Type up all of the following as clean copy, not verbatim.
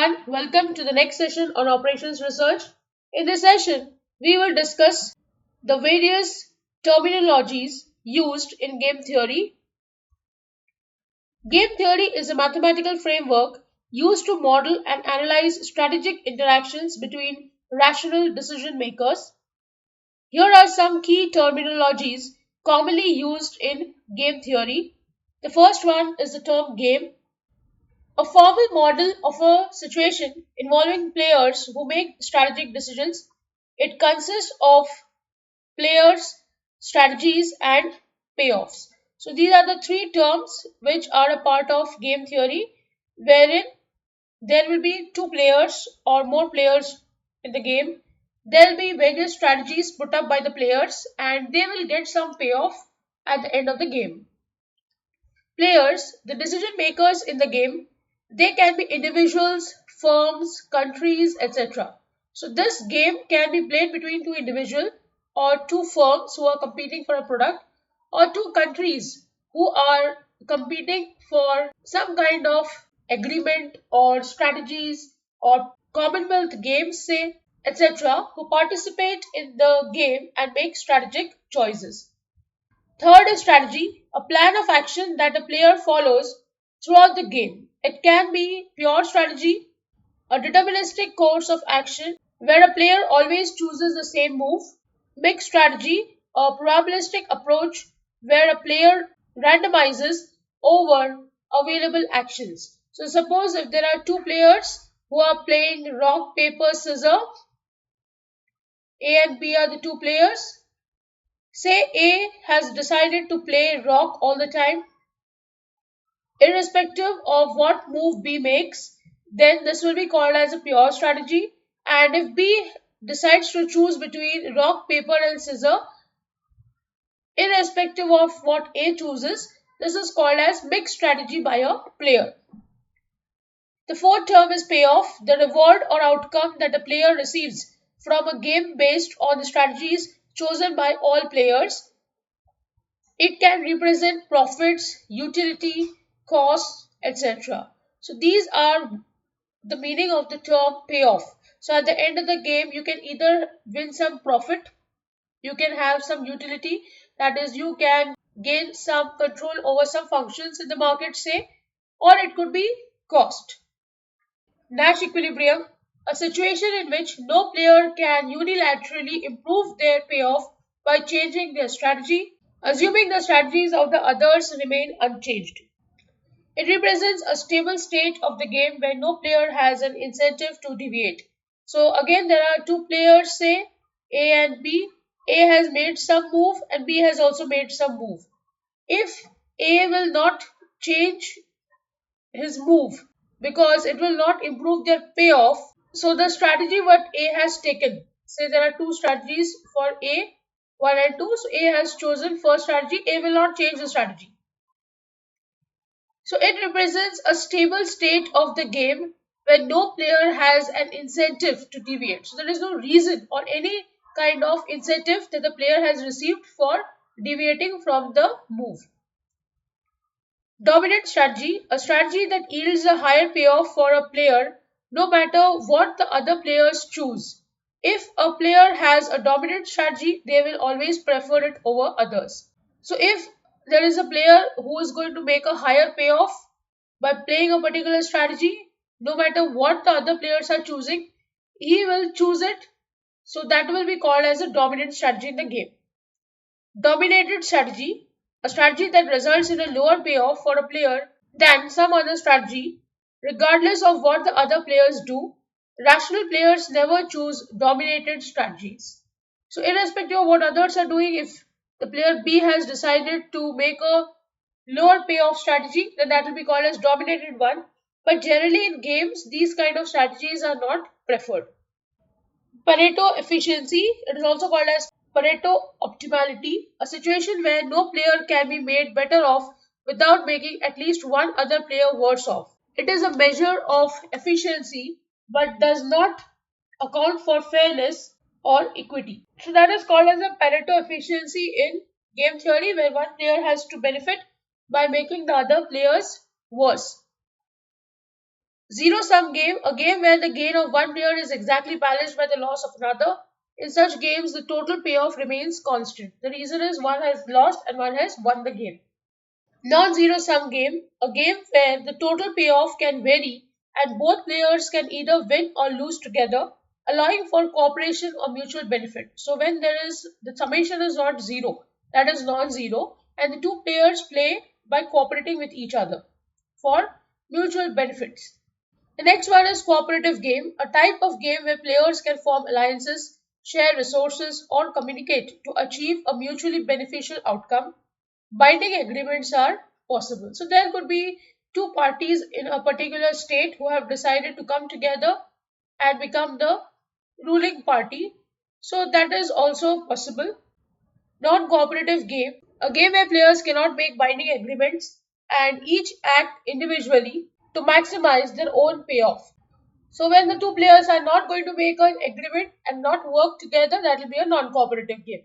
everyone, welcome to the next session on operations research. In this session, we will discuss the various terminologies used in game theory. Game theory is a mathematical framework used to model and analyze strategic interactions between rational decision makers. Here are some key terminologies commonly used in game theory. The first one is the term game. A formal model of a situation involving players who make strategic decisions. It consists of players, strategies, and payoffs. So these are the three terms which are a part of game theory, wherein there will be two players or more players in the game. There will be various strategies put up by the players and they will get some payoff at the end of the game. Players, the decision makers in the game, they can be individuals, firms, countries, etc. So this game can be played between two individuals or two firms who are competing for a product, or two countries who are competing for some kind of agreement or strategies or Commonwealth games, say, etc., who participate in the game and make strategic choices. Third is strategy, a plan of action that a player follows throughout the game. It can be pure strategy, a deterministic course of action where a player always chooses the same move. Mixed strategy, a probabilistic approach where a player randomizes over available actions. So suppose if there are two players who are playing rock, paper, scissors, A and B are the two players. Say A has decided to play rock all the time, irrespective of what move B makes, then this will be called as a pure strategy. And if B decides to choose between rock, paper, and scissors, irrespective of what A chooses, this is called as mixed strategy by a player. The fourth term is payoff, the reward or outcome that a player receives from a game based on the strategies chosen by all players. It can represent profits, utility, costs, etc. So these are the meaning of the term payoff. So at the end of the game, you can either win some profit, you can have some utility, that is, you can gain some control over some functions in the market, say, or it could be cost. Nash Equilibrium, a situation in which no player can unilaterally improve their payoff by changing their strategy, assuming the strategies of the others remain unchanged. It represents a stable state of the game where no player has an incentive to deviate. So again, there are two players, say A and B. A has made some move and B has also made some move. If A will not change his move because it will not improve their payoff, so the strategy what A has taken, say there are two strategies for A, 1 and 2, so A has chosen first strategy, A will not change the strategy. So it represents a stable state of the game where no player has an incentive to deviate. So there is no reason or any kind of incentive that the player has received for deviating from the move. Dominant strategy, a strategy that yields a higher payoff for a player no matter what the other players choose. If a player has a dominant strategy, they will always prefer it over others. So if there is a player who is going to make a higher payoff by playing a particular strategy, no matter what the other players are choosing, he will choose it. So that will be called as a dominant strategy in the game. Dominated strategy, a strategy that results in a lower payoff for a player than some other strategy, regardless of what the other players do. Rational players never choose dominated strategies. So irrespective of what others are doing, if the player B has decided to make a lower payoff strategy, then that will be called as dominated one. But generally in games, these kind of strategies are not preferred. Pareto efficiency, it is also called as Pareto optimality, a situation where no player can be made better off without making at least one other player worse off. It is a measure of efficiency but does not account for fairness or equity. So that is called as a Pareto efficiency in game theory, where one player has to benefit by making the other players worse. Zero sum game, a game where the gain of one player is exactly balanced by the loss of another. In such games, the total payoff remains constant. The reason is one has lost and one has won the game. Non-zero sum game, a game where the total payoff can vary and both players can either win or lose together, allowing for cooperation or mutual benefit. So when there is the summation is not zero, that is non-zero, and the two players play by cooperating with each other for mutual benefits. The next one is cooperative game, a type of game where players can form alliances, share resources, or communicate to achieve a mutually beneficial outcome. Binding agreements are possible. So there could be two parties in a particular state who have decided to come together and become the ruling party. So that is also possible. Non-cooperative game, a game where players cannot make binding agreements and each act individually to maximize their own payoff. So when the two players are not going to make an agreement and not work together, that will be a non-cooperative game.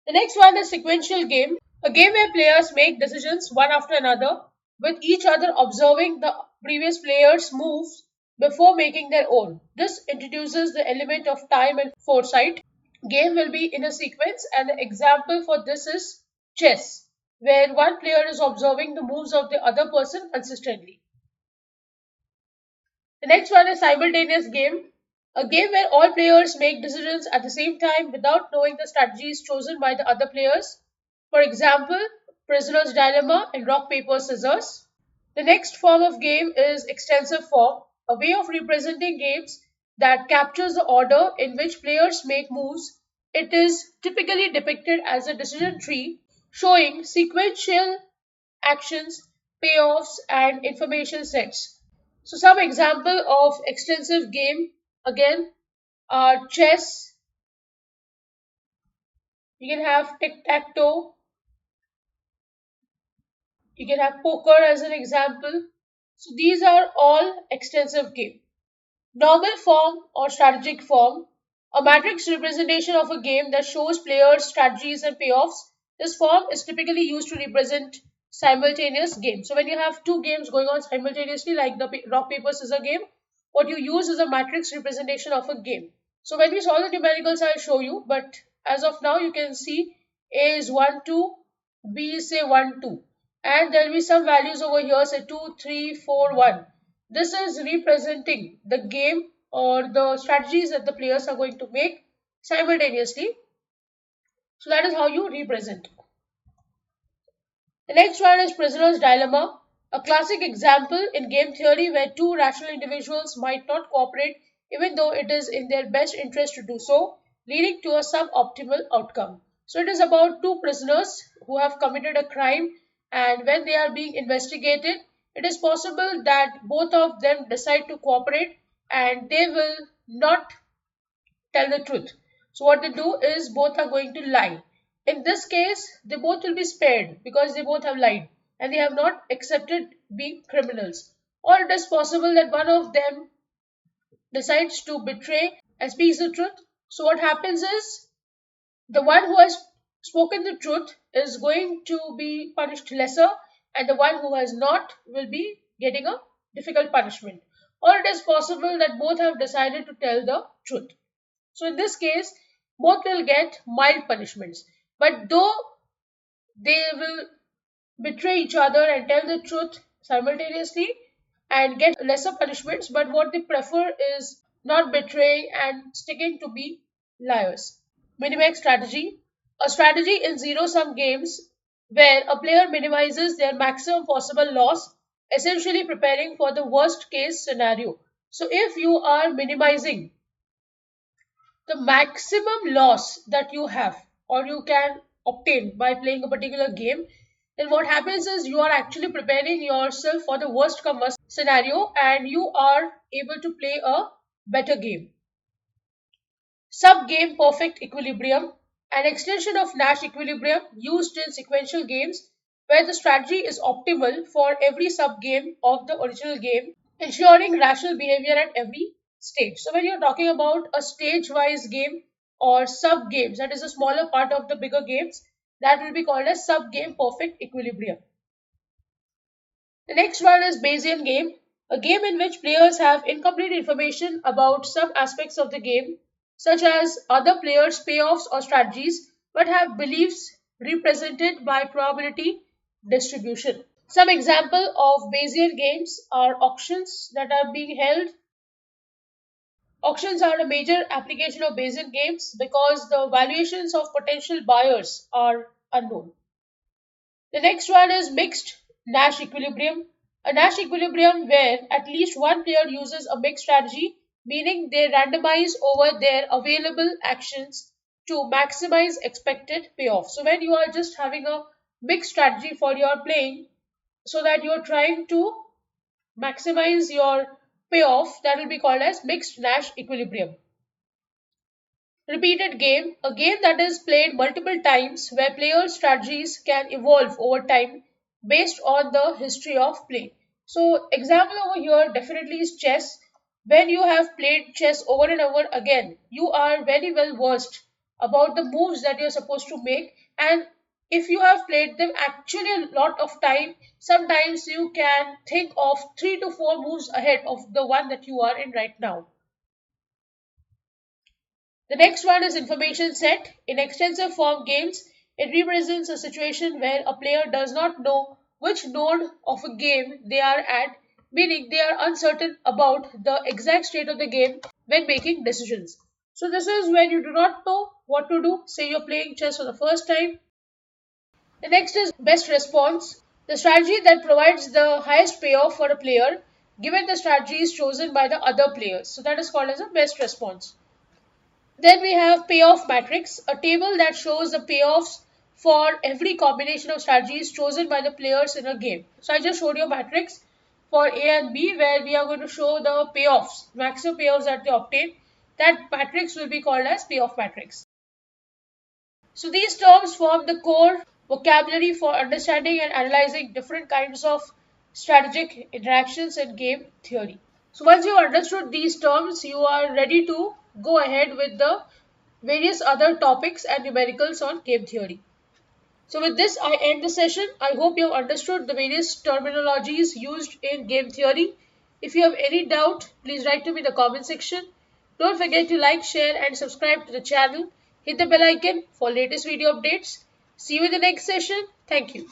The next one is sequential game, a game where players make decisions one after another, with each other observing the previous player's moves before making their own. This introduces the element of time and foresight. Game will be in a sequence, and the example for this is chess, where one player is observing the moves of the other person consistently. The next one is simultaneous game, a game where all players make decisions at the same time without knowing the strategies chosen by the other players. For example, Prisoner's Dilemma and Rock, Paper, Scissors. The next form of game is extensive form, a way of representing games that captures the order in which players make moves. It is typically depicted as a decision tree showing sequential actions, payoffs, and information sets. So some example of extensive game again are chess. You can have tic-tac-toe. You can have poker as an example. So these are all extensive game. Normal form or strategic form, a matrix representation of a game that shows players' strategies and payoffs. This form is typically used to represent simultaneous games. So when you have two games going on simultaneously, like the rock paper scissors game, what you use is a matrix representation of a game. So when we solve the numericals, I'll show you. But as of now, you can see A is 1, 2, B is say 1, 2. And there will be some values over here, say 2, 3, 4, 1. This is representing the game or the strategies that the players are going to make simultaneously. So that is how you represent. The next one is Prisoner's Dilemma, a classic example in game theory where two rational individuals might not cooperate even though it is in their best interest to do so, leading to a suboptimal outcome. So it is about two prisoners who have committed a crime, and when they are being investigated, it is possible that both of them decide to cooperate and they will not tell the truth. So what they do is both are going to lie. In this case, they both will be spared because they both have lied and they have not accepted being criminals. Or it is possible that one of them decides to betray and speaks the truth. So what happens is the one who has spoken the truth is going to be punished lesser, and the one who has not will be getting a difficult punishment. Or it is possible that both have decided to tell the truth. So in this case, both will get mild punishments. But though they will betray each other and tell the truth simultaneously and get lesser punishments, but what they prefer is not betraying and sticking to be liars. Minimax strategy, a strategy in zero sum games where a player minimizes their maximum possible loss, essentially preparing for the worst case scenario. So if you are minimizing the maximum loss that you have or you can obtain by playing a particular game, then what happens is you are actually preparing yourself for the worst come worst scenario and you are able to play a better game. Sub game perfect equilibrium, an extension of Nash equilibrium used in sequential games where the strategy is optimal for every sub game of the original game, ensuring rational behavior at every stage. So when you're talking about a stage-wise game or sub-games, that is a smaller part of the bigger games, that will be called as sub-game perfect equilibrium. The next one is Bayesian game, A game in which players have incomplete information about some aspects of the game, such as other players' payoffs or strategies, but have beliefs represented by probability distribution. Some example of Bayesian games are auctions that are being held. Auctions are a major application of Bayesian games because the valuations of potential buyers are unknown. The next one is mixed Nash equilibrium. A Nash equilibrium where at least one player uses a mixed strategy, meaning they randomize over their available actions to maximize expected payoff. So when you are just having a mixed strategy for your playing, so that you're trying to maximize your payoff, that will be called as mixed Nash equilibrium. Repeated game, a game that is played multiple times where players' strategies can evolve over time based on the history of play. So, example over here definitely is chess. When you have played chess over and over again, you are very well versed about the moves that you're supposed to make, and if you have played them actually a lot of time, sometimes you can think of 3 to 4 moves ahead of the one that you are in right now. The next one is information set. In extensive form games, it represents a situation where a player does not know which node of a game they are at, meaning they are uncertain about the exact state of the game when making decisions. So, this is when you do not know what to do. Say you're playing chess for the first time. The next is best response, the strategy that provides the highest payoff for a player given the strategies chosen by the other players. So, that is called as a best response. Then we have payoff matrix, a table that shows the payoffs for every combination of strategies chosen by the players in a game. So I just showed you a matrix for A and B where we are going to show the payoffs, maximum payoffs that they obtain. That matrix will be called as payoff matrix. So these terms form the core vocabulary for understanding and analyzing different kinds of strategic interactions in game theory. So once you understood these terms, you are ready to go ahead with the various other topics and numericals on game theory. So with this, I end the session. I hope you have understood the various terminologies used in game theory. If you have any doubt, please write to me in the comment section. Don't forget to like, share and subscribe to the channel. Hit the bell icon for latest video updates. See you in the next session. Thank you.